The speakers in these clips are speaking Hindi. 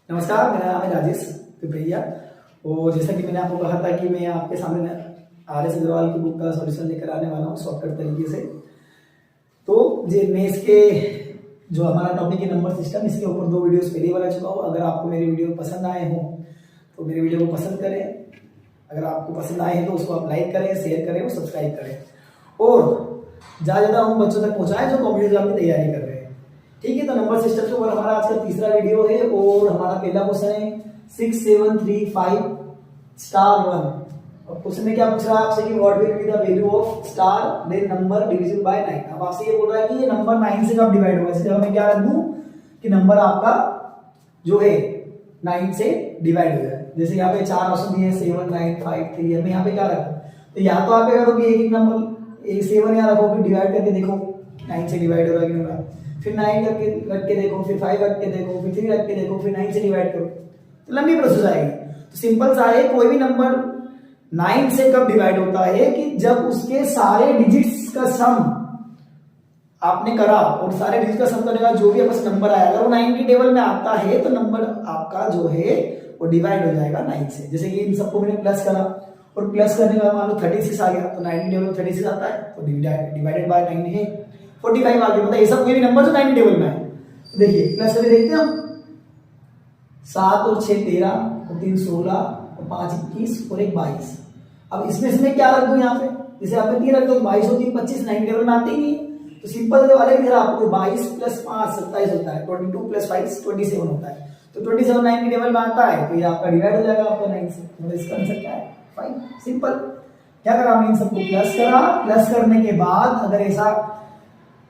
नमस्कार, मेरा नाम है राजेश पिपरिया। और जैसा कि मैंने आपको कहा था कि मैं आपके सामने आर एस अग्रवाल की बुक का सॉल्यूशन लेकर आने वाला हूँ शॉर्टकट तरीके से। तो मैं इसके जो हमारा टॉपिक है नंबर सिस्टम, इसके ऊपर 2 वीडियोस पहले बना चुका हूँ। अगर आपको मेरे वीडियो पसंद आए हों तो मेरे वीडियो को पसंद करें। अगर आपको पसंद आए हैं तो उसको आप लाइक करें, शेयर करें और सब्सक्राइब करें, और ज़्यादा उन बच्चों तक पहुँचाएं जो कॉम्पिटिटिव एग्जाम की तैयारी कर रहे हैं। ठीक है, तो नंबर सिस्टम के ऊपर हमारा आज का तीसरा वीडियो है और हमारा पहला क्वेश्चन है 6735 स्टार 1। और क्वेश्चन में क्या पूछ रहा है आपसे कि what will be the value of star then number divisible by 9। अब आपसे ये बोल रहा है कि ये नंबर 9 से कब डिवाइड होगा। इसलिए मैं क्या रख दूं कि नंबर आपका जो है 9 से डिवाइड हो जाए। जैसे यहाँ पे 4 ऑप्शन दिए 7 9 5 3 है, मैं यहाँ पे क्या रखूं, तो या तो आप करो कि एक नंबर 7 यहाँ रखो, फिर डिवाइड करके देखो 9 से डिवाइड हो रहा है कि नहीं हो रहा, फिर 9 रख के देखो, फिर 5 रख के देखो, फिर 3 रख के देखो, फिर 9 से डिवाइड करो, तो लंबी प्रोसेस आएगी। तो सिंपल सा है, कोई भी नंबर 9 से कब डिवाइड होता है कि जब उसके सारे डिजिट्स का सम आपने करा और सारे डिजिट का सम करने का जो भी आपका नंबर आया, अगर वो 9 की टेबल में आता है तो नंबर आपका जो है वो डिवाइड हो जाएगा 9 से। जैसे कि इन सबको मैंने प्लस करा और प्लस करने के बाद मान लो 36 आ गया, तो 9 की टेबल में 36 आता है तो डिवाइडेड बाय 9 है 45 आ गया। मतलब ऐसा कोई भी नंबर जो 9 टेबल में है, तो देखिए प्लस करके देखते हैं हम। 7 और 6 13 और 3 16 और 5 21 और 1 22। अब इसमें से मैं क्या रख दूं यहाँ पे, जैसे आपने 3 रख दो 22 और 3 25, 9 टेबल में आते ही नहीं, तो सिंपल वाले दिख रहा आपको 22 प्लस 5 27 होता है, 22 प्लस 5 27 होता है, तो 27 9 की टेबल में आता है, तो ये आपका डिवाइड हो जाएगा आपका 9 से। मतलब इसका आंसर क्या है 5। सिंपल। क्या करा हमने, इन सबको प्लस करा, प्लस करने के बाद अगर ऐसा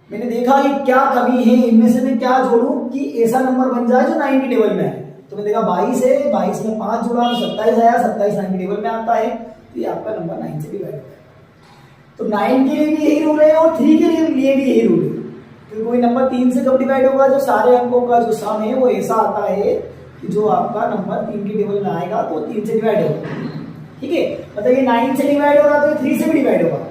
मैंने देखा कि क्या कमी है इनमें से मैं क्या जोड़ूं कि ऐसा नंबर बन जाए जो 9 की टेबल में है, तो मैंने देखा 22 है, 22 में 5 जुड़ा तो 27 आया, 27 9 की टेबल में आता है, तो ये आपका नंबर 9 से डिवाइड हो जाएगा। तो 9 के लिए भी यही रूल है और 3 के लिए भी यही रूल है। तो कोई नंबर 3 से कब डिवाइड होगा, जो सारे अंकों का जो सम है वो ऐसा आता है कि जो आपका नंबर 3 की टेबल में आएगा तो 3 से डिवाइड होगा। ठीक है, मतलब ये 9 से डिवाइड हो रहा तो 3 से भी डिवाइड होगा।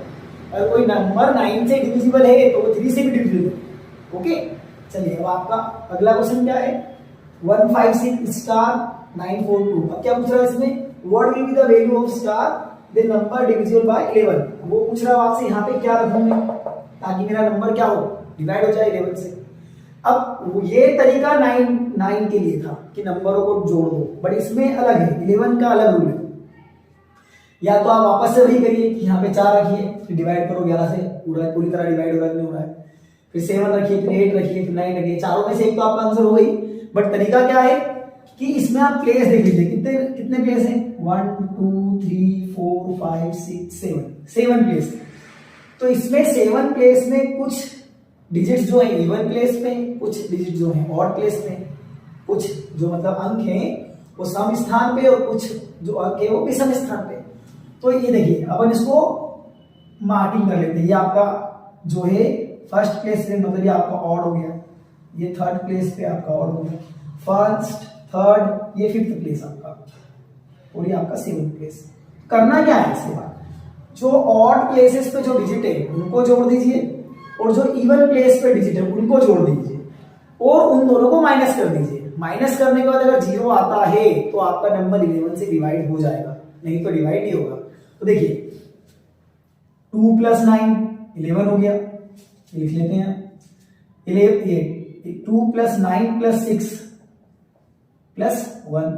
अगर कोई नंबर 9 से डिविजिबल है तो वो 3 से भी डिविजिबल है। ओके, चलिए अब आपका अगला क्वेश्चन क्या है 156 स्टार 942। अब क्या पूछ रहा है इसमें, what will be the value of star the number divisible bye 11। वो पूछ रहा है आपसे यहाँ पे क्या रखूं मैं ताकि मेरा नंबर क्या हो, डिवाइड हो जाए 11 से। अब ये तरीका 9 के लिए था कि नंबरों को जोड़ दो, बट इसमें अलग है, 11 का अलग रूल है। या तो आप वापस से वही करिए कि यहाँ पे 4 रखिए, फिर डिवाइड करो 11 से, पूरी तरह डिवाइड हो रहा है नहीं हो रहा है, फिर 7 रखिए, फिर 8 रखिए, फिर 9 रखिए, चारों में से एक तो आपका आंसर हो गई। बट तरीका क्या है कि इसमें आप प्लेस देख लीजिए, कितने प्लेस हैं 1 2 3 4 5 6 7 प्लेस। तो इसमें 7 प्लेस में कुछ डिजिट्स जो है इवन प्लेस पे, कुछ डिजिट जो है ऑड प्लेस पे, कुछ जो मतलब अंक हैं वो सम स्थान पे और कुछ जो अंक है वो विषम स्थान पे। तो ये देखिए अपन इसको मार्किंग कर लेते हैं। ये आपका जो है फर्स्ट प्लेस पे, मतलब ये आपका ऑड हो गया, ये थर्ड प्लेस पे आपका ऑड हो गया, फर्स्ट थर्ड ये फिफ्थ प्लेस आपका, और ये आपका सेवंथ प्लेस। करना क्या है इसके बाद, जो ऑड प्लेसेस पे जो डिजिट है उनको जोड़ दीजिए और जो इवन प्लेस पे डिजिट है उनको जोड़ दीजिए और उन दोनों को माइनस कर दीजिए। माइनस करने के बाद अगर 0 आता है तो आपका नंबर 11 से डिवाइड हो जाएगा, नहीं तो डिवाइड नहीं होगा। तो देखिए 2 प्लस 9 11 हो गया, लिख लेते हैं 2 प्लस 9 प्लस 6 प्लस 1,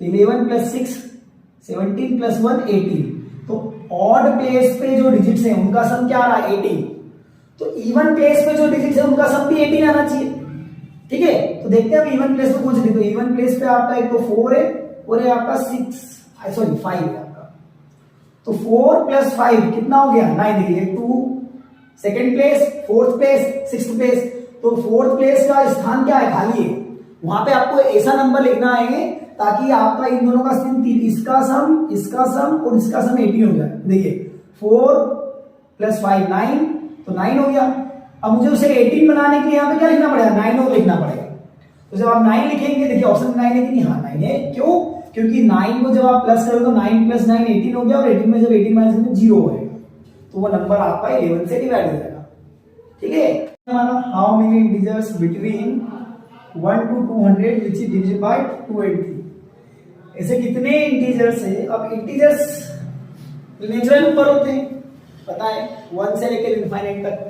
तो 11 प्लस 6 17 प्लस 1 18। तो ऑड प्लेस पे जो डिजिट्स हैं उनका सम क्या आ रहा है 18, तो इवन प्लेस पे जो डिजिट्स है उनका सम भी 18 आना चाहिए। ठीक है, तो देखते हैं अब इवन प्लेस पे कौन से, तो इवन प्लेस पे आपका एक तो 4 है और ये आपका 5 है आपका, तो 4 प्लस 5 कितना हो गया 9। देखिए 2 second place, fourth place, sixth place, तो फोर्थ प्लेस का स्थान क्या है खाली है, वहां पे आपको ऐसा नंबर लिखना है ताकि आपका इन दोनों का सम इसका सम और इसका सम 18 हो जाए। देखिए 4 प्लस 5 9, तो 9 हो गया। अब मुझे उसे 18 बनाने के लिए यहाँ पे क्या लिखना पड़ेगा 9 और लिखना पड़ेगा। तो जब आप 9 लिखेंगे, देखिए ऑप्शन 9 है कि नहीं, हाँ 9 है। क्यों, क्योंकि 9 को जब आप प्लस करोगे तो 9 प्लस 9 18 हो गया, और 18 में जब 18 माइनस करेंगे 0 होएगा, तो वो नंबर आपका 11 से डिवाइड हो जाएगा। ठीक है, हमारा how many integers between 1 to 200 which is divided by 283। ऐसे कितने इंटीजर्स है? अब इंटीजर्स नेचुरल नंबर होते हैं, पता है, 1 से लेकर इनफाइनाइट तक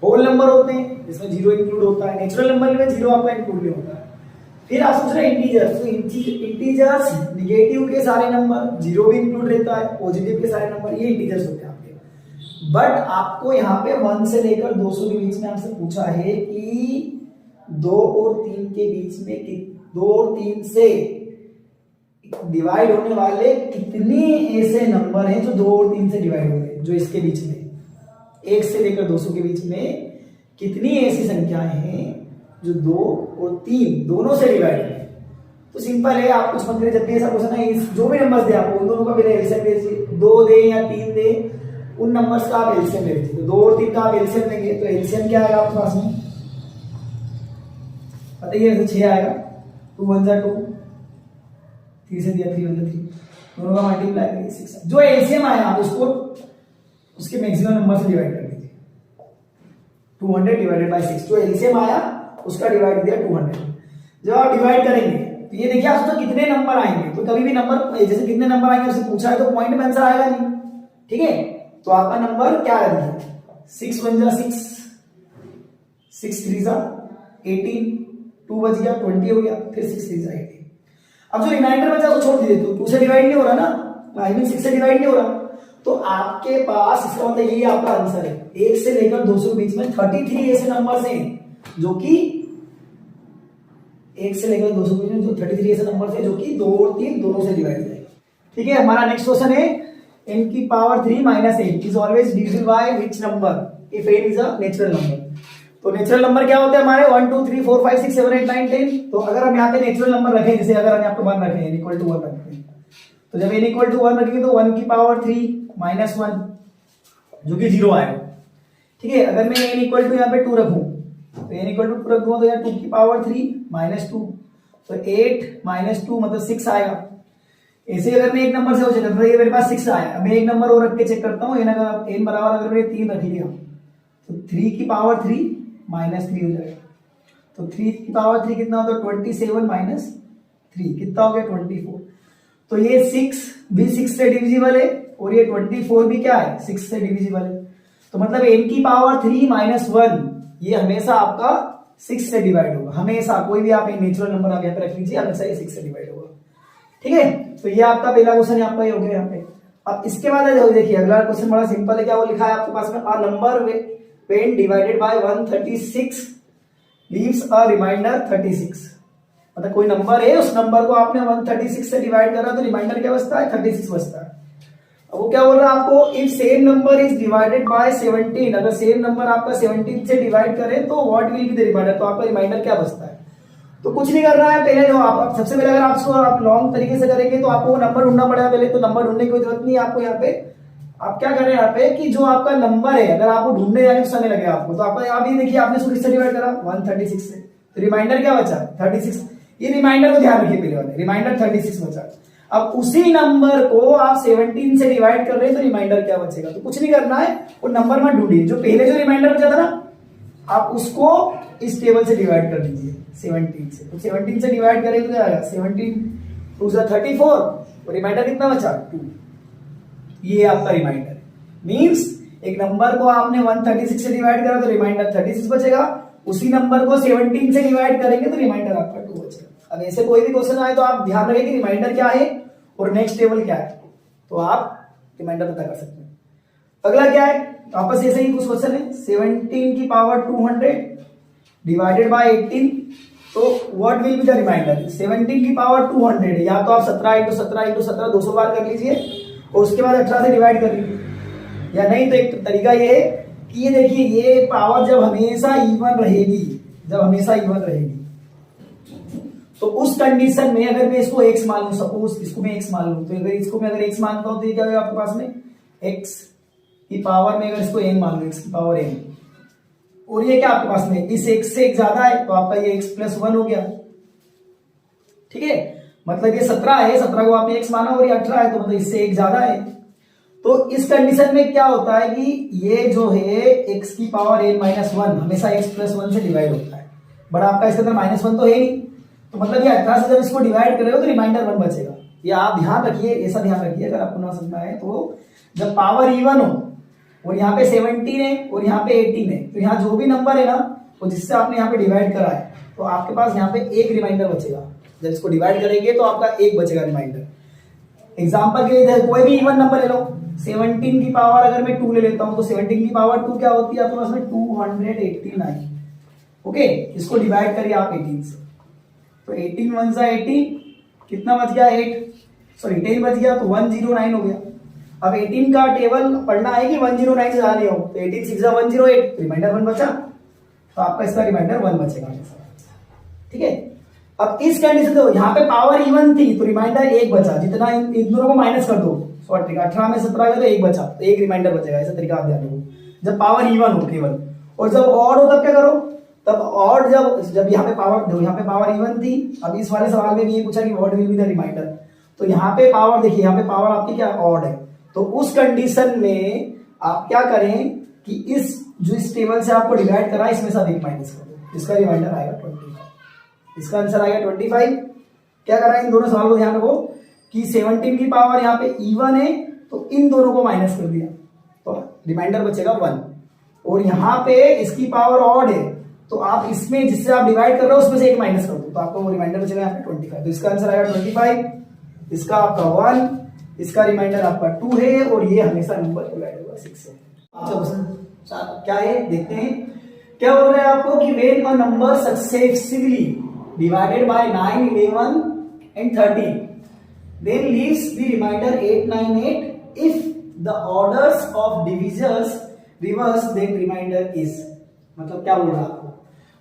होल नंबर होते हैं जिसमें जीरो इंक्लूड होता है। नेचुरल नंबर में जीरो आपका इंक्लूड नहीं होता है। फिर आप सोच रहे हैं इंटीजर्स, तो इंटीजर्स निगेटिव के सारे नंबर, जीरो भी इंक्लूड रहता है, पॉजिटिव के सारे नंबर, ये इंटीजर्स होते हैं आपके। बट आपको यहाँ पे 1 से लेकर 200 के बीच में आपसे पूछा है कि 2 और 3 के बीच में 2 और 3 से डिवाइड होने वाले कितने ऐसे नंबर हैं जो 2 और 3 से डिवाइड हो गए, जो इसके बीच में 1 से लेकर 200 के बीच में कितनी ऐसी संख्याएं हैं जो 2 और 3 दोनों से डिवाइड है। तो सिंपल है, आप कुछ मत करिए, जब भी ऐसा क्वेश्चन है जो भी नंबर्स दे आपको उन दोनों का पहले एलसीएम लीजिए, 2 दे या 3 दे, उन नंबर्स का आप एलसीएम ले लीजिए। तो 2 और 3 का आप एलसीएम लेंगे तो एलसीएम क्या आएगा आपके पास में, बताइए, 6 आएगा, 2 1 जा 2, 3 से दिया 3 1 जा 3, दोनों का मल्टीप्लाई करिए 6। जो एलसीएम आया आप उसको उसके मैक्सिमम नंबर से डिवाइड कर दीजिए, 200 डिवाइडेड बाय 6, जो एलसीएम आया उसका डिवाइड दिया 200। जब आप डिवाइड करेंगे तो ये देखिए आप सोचो कितने नंबर आएंगे, तो कभी भी नंबर जैसे कितने नंबर आएंगे उससे पूछा है तो पॉइंट में आंसर आएगा नहीं, ठीक है। तो आपका नंबर क्या आ गया, 6 1 जा 6, 6 3 जा 18, 2 बच गया 20 हो गया, फिर 6 3 जा 18। अब जो रिमाइंडर बचा उसको छोड़ दीजिए, तो 2 से डिवाइड नहीं हो रहा ना, आई मीन 6 से डिवाइड नहीं हो रहा, तो आपके पास इसका मतलब यही आपका आंसर है। 1 से लेकर 200 के बीच में 33 ऐसे नंबर्स हैं जो कि 1 से लेकर 200 के बीच में जो 33 ऐसे नंबर्स हैं जो कि 2 और 3 दोनों से डिवाइड है, ठीक है। हमारा नेक्स्ट क्वेश्चन है n की power 3 - 8 is always divisible by which number if n is a natural number. तो नेचुरल नंबर क्या होते हैं हमारे, 1 2 3 4 5 6 7 8 9 10। तो अगर हम यहाँ पे नेचुरल नंबर रखें, जैसे अगर हम यहाँ पे 1 रखें, n = 1 रखते हैं, तो जब n = 1 रखेंगे तो 1 की पावर 3 - 1 जो कि 0 आएगा, ठीक है। अगर मैं n = यहाँ पे 2 रखूं, तो n = 2 रख दूंगा तो यहाँ 2 की पावर 3 - 2, तो 8 - 2 मतलब 6 आएगा। ऐसे अगर मैं एक नंबर से हो चेक करता, ये मेरे पास 6 आया, मैं एक नंबर और रख के चेक करता हूँ, n बराबर अगर मैंने 3 रख लिया तो 3 की पावर 3 - 3 हो जाएगा। तो 3 की पावर 3 कितना होता है, 27 - 3 कितना हो गया, 24। तो ये 6 भी 6 से डिविजिबल है और ये 24 भी क्या है, 6 से डिविजिबल है। तो मतलब n की पावर 3 - 1 ये हमेशा आपका 6 से डिवाइड होगा, हमेशा। कोई भी आप नेचुरल नंबर आप यहाँ पे रख लीजिए, हमेशा ये 6 से डिवाइड होगा, ठीक है। तो ये आपका पहला क्वेश्चन आपका ये हो गया यहाँ पे। अब इसके बाद देखिए अगला क्वेश्चन बड़ा सिंपल है, क्या वो लिखा है आपके पास में, a number when divided by 136 leaves a remainder 36। मतलब कोई नंबर है, उस नंबर को आपने 136 से डिवाइड करा तो रिमाइंडर क्या बचता है, 36 बचता है। अब वो क्या बोल रहा है आपको, if same number is divided by 17, अगर सेम नंबर आपका 17 से डिवाइड करें तो what will be the remainder, तो आपका रिमाइंडर क्या बचता है। तो कुछ नहीं करना है, पहले जो आप सबसे पहले अगर आप लॉन्ग तरीके से करेंगे तो आपको नंबर ढूंढना पड़ेगा पहले, तो नंबर ढूंढने की कोई जरूरत नहीं है आपको। यहाँ पे आप क्या करें, यहाँ पे कि जो आपका नंबर है अगर आपको ढूंढने जाने में समय लगेगा आपको, तो आपका आप ये देखिए आपने इसको किससे डिवाइड करा, 136 से, तो रिमाइंडर क्या बचा, 36। ये रिमाइंडर को ध्यान रखिए, पहले वाले रिमाइंडर 36 बचा। अब उसी नंबर को आप 17 से डिवाइड कर रहे हैं तो रिमाइंडर क्या बचेगा, तो कुछ नहीं करना है, वो नंबर मत ढूंढिए, जो पहले जो रिमाइंडर बचा था ना आप उसको इस टेबल से डिवाइड कर दीजिए 17 से। तो 17 से डिवाइड करेंगे तो क्या आएगा, 17 2 × 34 और रिमाइंडर कितना बचा, 2। ये आपका रिमाइंडर है। मींस एक नंबर को आपने 136 से डिवाइड करा तो रिमाइंडर 36 बचेगा, उसी नंबर को 17 से डिवाइड करेंगे तो रिमाइंडर आपका 2 बचेगा। अब ऐसे कोई भी क्वेश्चन आए तो आप ध्यान रखें कि रिमाइंडर क्या है और नेक्स्ट टेबल क्या है, तो आप रिमाइंडर पता कर सकते हैं। अगला क्या है, वापस ऐसे ही कुछ क्वेश्चन है, 17 की पावर 200 डिवाइडेड बाय 18, तो what will be the remainder. 17 की पावर 200 या तो आप 17 × 17 × 17 200 बार कर लीजिए और उसके बाद 18 से डिवाइड कर लीजिए, या नहीं तो एक तरीका ये है कि ये देखिए ये पावर जब हमेशा इवन रहेगी, जब हमेशा इवन रहेगी तो उस कंडीशन में अगर मैं इसको x मान लूं, सपोज इसको मैं x मान लूं, तो अगर इसको मैं अगर x मानता हूं तो ये क्या होगा आपके पास में, x की पावर में अगर इसको n मान लो, x की पावर n, और ये क्या आपके पास में इस x से एक ज्यादा है तो आपका ये x + 1 हो गया, ठीक है। मतलब ये 17 है, 17 को आपने x माना और ये 18 है तो मतलब इससे एक ज्यादा है। तो इस कंडीशन में क्या होता है कि ये जो है x की पावर n - 1 हमेशा x + 1 से डिवाइड होता है, बट आपका इसके अंदर -1 तो है ही, तो मतलब ये 18 से जब इसको डिवाइड कर रहे हो तो रिमाइंडर 1 बचेगा। ये आप ध्यान रखिए, ऐसा ध्यान रखिए अगर आपको ना समझ आए तो, जब पावर इवन हो और यहाँ पे 17 है और यहाँ पे 18 है, तो यहाँ जो भी नंबर है ना वो जिससे आपने यहाँ पे डिवाइड करा है, तो आपके पास यहाँ पे एक रिमाइंडर बचेगा। जब इसको डिवाइड करेंगे तो आपका एक बचेगा रिमाइंडर। एग्जाम्पल के लिए कोई भी इवन नंबर ले लो, 17 की पावर अगर मैं 2 ले लेता हूं तो 17 की पावर 2 क्या होती है आपके पास में 289। ओके, इसको डिवाइड करिए आप 18 से, तो 18 1 जा 18, कितना बच गया 10 बच गया, तो 109 हो गया। अब 18 का टेबल पढ़ना है कि 109 से ज्यादा नहीं हो, तो 18 6 जा 108, रिमाइंडर 1 बचा, तो आपका इसका रिमाइंडर 1 बचेगा। ठीक है, अब इस कंडीशन दो, यहाँ पे पावर इवन थी तो रिमाइंडर 1 बचा, जितना इन दोनों को माइनस कर दो, 18 में 17 गया तो 1 बचा, तो 1 रिमाइंडर बचेगा। ऐसा तरीका आप ध्यान रखो जब पावर इवन हो केवल। और जब ऑड हो तब क्या करो, तब ऑड जब यहाँ पे पावर दो, यहाँ पे पावर इवन थी, अब इस वाले सवाल में भी ये पूछा कि what will be the remainder, तो यहाँ पे पावर देखिए, यहाँ पे पावर आपकी क्या ऑड है, तो उस कंडीशन में आप क्या करें कि इस टेबल से आपको डिवाइड करा, इसमें से 1 माइनस कर दो, इसका रिमाइंडर आएगा 25। इसका आंसर आएगा 25। क्या कर रहा है, इन दोनों सवाल को ध्यान रखो कि 17 की पावर यहाँ पे इवन है तो इन दोनों को माइनस कर दिया, तो रिमाइंडर बचेगा 1। और यहाँ पे इसकी पावर ऑड है, तो आप इसमें जिससे आप डिवाइड कर रहे हो उसमें से 1 माइनस कर दो, तो आपको रिमाइंडर बचेगा यहाँ पे 25। तो इसका आंसर आएगा 25, इसका आपका 1, इसका रिमाइंडर आपका 2 है, और ये हमेशा नंबर डिवाइड होगा 6 से। आपका क्वेश्चन क्या है देखते हैं। क्या बोल रहे हैं आपको कि when a number successively divided by 9, 11 and 13 then leaves the remainder 8, 9, 8 if the orders of divisors reverse then remainder is। मतलब क्या बोल रहा है आपको,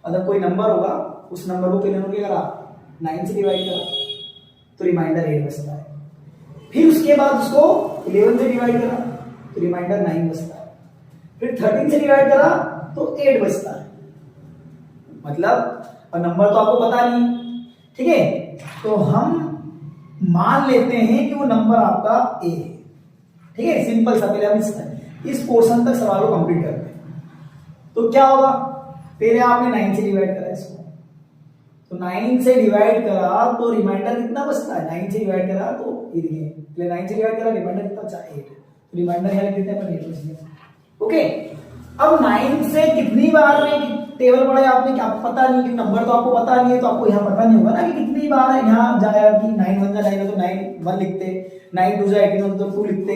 अगर कोई नंबर होगा उस नंबर को पहले क्या करा 9 से डिवाइड करा तो रिमाइंडर 8 बचता है, फिर उसके बाद उसको 11 से डिवाइड करा तो रिमाइंडर 9 बचता है, फिर 13 से डिवाइड करा तो 8 बचता है। मतलब और नंबर तो आपको पता नहीं, ठीक है, तो हम मान लेते हैं कि वो नंबर आपका ए है। ठीक है, सिंपल सा, पहले हम इस पोर्शन तक सवाल को कंप्लीट करते हैं। तो क्या होगा, पहले आपने 9 से डिवाइड करा इसको, तो 9 से डिवाइड करा तो रिमाइंडर कितना बचता है, 9 से डिवाइड करा तो ये देखिए, पहले 9 से डिवाइड करा रिमाइंडर कितना बचा 8, तो रिमाइंडर यहाँ लिख देते हैं 8 बच गया। ओके, अब 9 से कितनी बार में टेबल पढ़ा आपने, क्या पता नहीं, कि नंबर तो आपको पता नहीं है, तो आपको यहाँ पता नहीं होगा ना कि कितनी बार है यहाँ जाएगा, कि 9 1 जा 9 है तो 9 1 लिखते, 9 2 जा 18 तो 2 लिखते।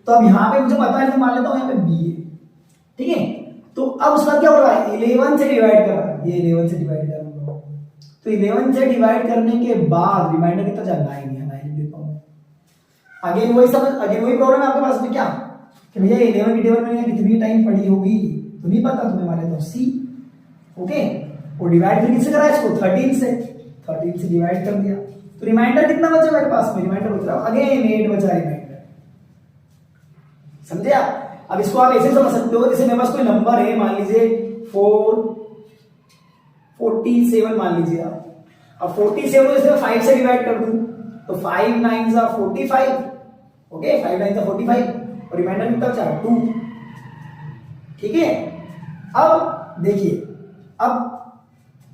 तो अब यहाँ पे मुझे पता है तो मान लेता हूँ यहाँ पे बी है। ठीक है, तो अब उसका क्या हो रहा है, 11 से डिवाइड कर रहा है, ये 11 से डिवाइड कर रहा हूँ, तो 11 से डिवाइड करने के बाद रिमाइंडर कितना जा 9 लिख देता हूँ। अगेन वही प्रॉब्लम है आपके पास में, क्या कि भैया 11 की टेबल में कितनी टाइम पड़ी होगी तो नहीं पता, तुम्हें मान लेता हूँ सी। ओके, और डिवाइड फिर किससे करा इसको 13 से डिवाइड कर दिया, तो रिमाइंडर कितना बचा मेरे पास में, रिमाइंडर बच रहा है अगेन 8 बचा रिमाइंडर। समझे आप, अब इसको आप ऐसे समझ सकते हो, जैसे मेरे पास कोई नंबर है, मान लीजिए 47 मान लीजिए आप, अब 47 को जैसे 5 से डिवाइड कर दूं तो 5 9 जा 45, ओके 5 9 जा 45, और रिमाइंडर कितना बचा 2। ठीक है, अब देखिए, अब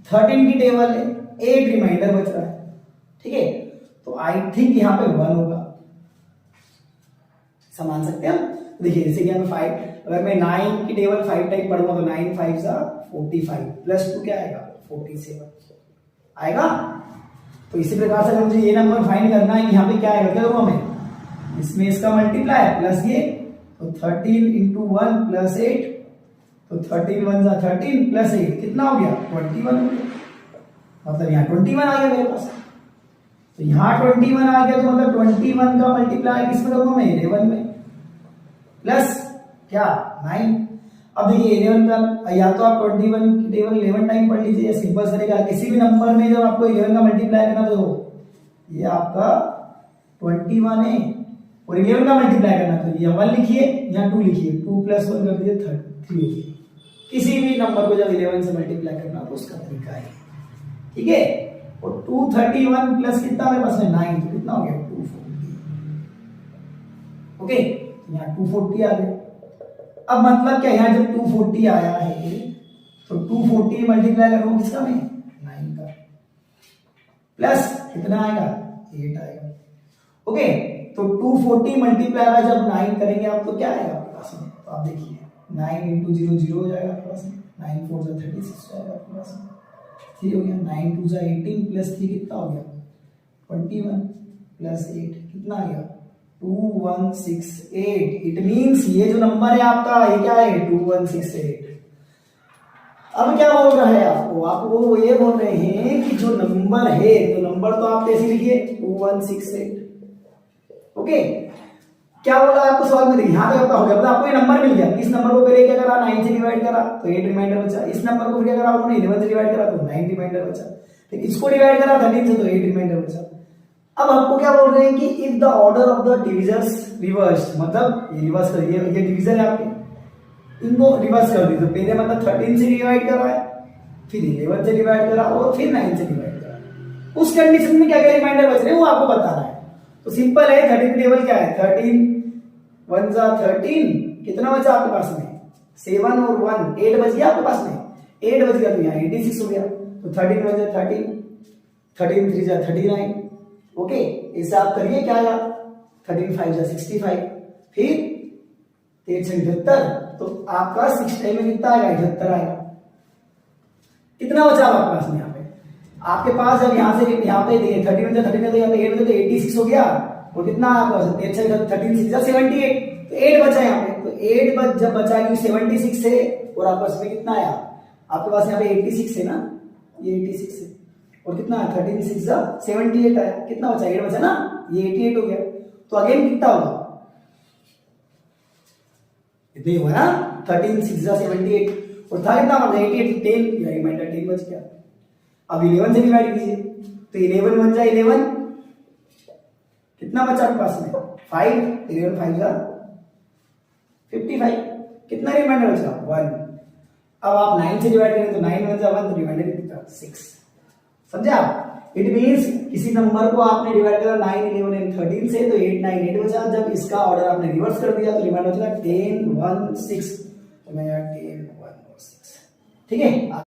13 की टेबल है, 8 रिमाइंडर बच रहा है। ठीक है, तो आई थिंक यहां पे 1 होगा, समान सकते हैं हम। देखिए जैसे कि हमें 5, अगर मैं 9 की टेबल 5 टाइम पढ़ूंगा तो 9 5 जा 45 प्लस 2 क्या आएगा 47 आएगा। तो इसी प्रकार से अगर मुझे ये नंबर फाइंड करना है, यहाँ पे क्या आएगा, क्या करूँ हमें, इसमें इसका मल्टीप्लाई प्लस ये, तो 13 इंटू 1 प्लस 8, तो 13 1 जा 13 प्लस 8 कितना हो गया 21 हो गया, मतलब यहाँ 21 आ गया मेरे पास। तो यहाँ 21 आ गया, तो मतलब 21 का मल्टीप्लाई किसमें करूंगा मैं 11 में, प्लस क्या 9। अब देखिए 11 का, या तो आप 21 की टेबल 11 टाइम पढ़ लीजिए, सिंपल तरीका, किसी भी नंबर में जब आपको 11 का मल्टीप्लाई करना तो ये आपका 21 है, और 11 का मल्टीप्लाई करना तो यहाँ 1 लिखिए, यहाँ 2 लिखिए, 2 प्लस 1 कर दीजिए 3। किसी भी नंबर को जब 11 से मल्टीप्लाई करना तो उसका तरीका है। ठीक है, और 231 प्लस कितना मेरे पास में 9, तो कितना हो गया 240। ओके, यहाँ 240 आ गया। अब मतलब क्या, यहाँ जब 240 आया है तो 240 मल्टीप्लाई करूँ किसका मैं प्लस कितना आएगा 8 आएगा। ओके, तो 240 मल्टीप्लाई बाय जब 9 करेंगे आप तो क्या आएगा आपके पास में, तो आप देखिए 9 इंटू 0 0 हो जाएगा आपके पास में, 9 4 जा 36 हो जाएगा आपके पास में, 3 हो गया, 9 2 जा 18 प्लस 3 कितना हो गया 21 प्लस 8 कितना आ गया 2168। इट मींस ये जो नंबर है आपका ये क्या है 2168। अब क्या बोल रहा है आपको वो ये बोल रहे हैं कि जो नंबर है, तो नंबर तो आप ऐसे लिखिए 2168। ओके, क्या बोला आपको सवाल में, देखिए यहाँ पे आपका हो गया, आपको ये नंबर मिल गया, इस नंबर को पहले क्या करा 9 से डिवाइड करा तो 8 रिमाइंडर बचा, इस नंबर को क्या करा उन्होंने 11 से डिवाइड करा तो 9 रिमाइंडर बचा, ठीक, इसको डिवाइड करा 13 से तो 8 रिमाइंडर बचा। अब आपको क्या बोल रहे हैं कि if the order of the divisors reverse, मतलब ये रिवर्स कर दिया, ये डिवीजन है आपके, इनको रिवर्स कर दी, तो पहले मतलब 13 से डिवाइड करा है, फिर 11 से डिवाइड करा और फिर 9 से डिवाइड करा, उस कंडीशन में क्या क्या रिमाइंडर बच रहे हैं वो आपको बताना है। तो सिंपल है, 13 टेबल क्या है 13 1 जा 13, कितना बचा आपके पास में 7 और 1 8 बच गया आपके पास में, 8 बच गया तो यहाँ 86 हो गया, तो 13 1 जा 13, 13 3 जा 39। ओके, ऐसे आप करिए क्या आया 13 5 जा 65, फिर 8 से 78, तो आपका 6 में कितना आएगा 78 आएगा। कितना बचा आपके पास में यहाँ पे, आपके पास जब यहाँ से यहाँ पे देखिए 30 में 30 तो यहाँ पे 8 में तो 86 हो गया, और कितना आपका 8 से 13 6 जा 78, तो 8 बचा यहाँ पे, तो 8 जब बचा क्योंकि 76 से, और आपके पास में कितना आया आपके पास यहाँ पे 86 है ना, ये 86 है, और कितना है 13 6 जा 78 आया, कितना बचा 8 बचा ना, ये 88 हो गया, तो अगेन कितना होगा इतने हुआ ना 13 6 जा 78, और था कितना 88 10, या रिमाइंडर 10 बच गया। अब 11 से डिवाइड कीजिए तो 11 1 जा 11, कितना बचा आपके पास में 5, 11 5 जा 55, कितना रिमाइंडर बचा 1। अब आप 9 से डिवाइड करें तो 9 1 जा 1, तो रिमाइंडर कितना 6। समझे आप, इट मींस किसी नंबर को आपने डिवाइड करा 9 11 एंड 13 से, तो 8 9 8 बचा, जब इसका ऑर्डर आपने रिवर्स कर दिया तो रिमाइंडर बचा 10 1 6, तो मैं 10 1 और 6, ठीक है।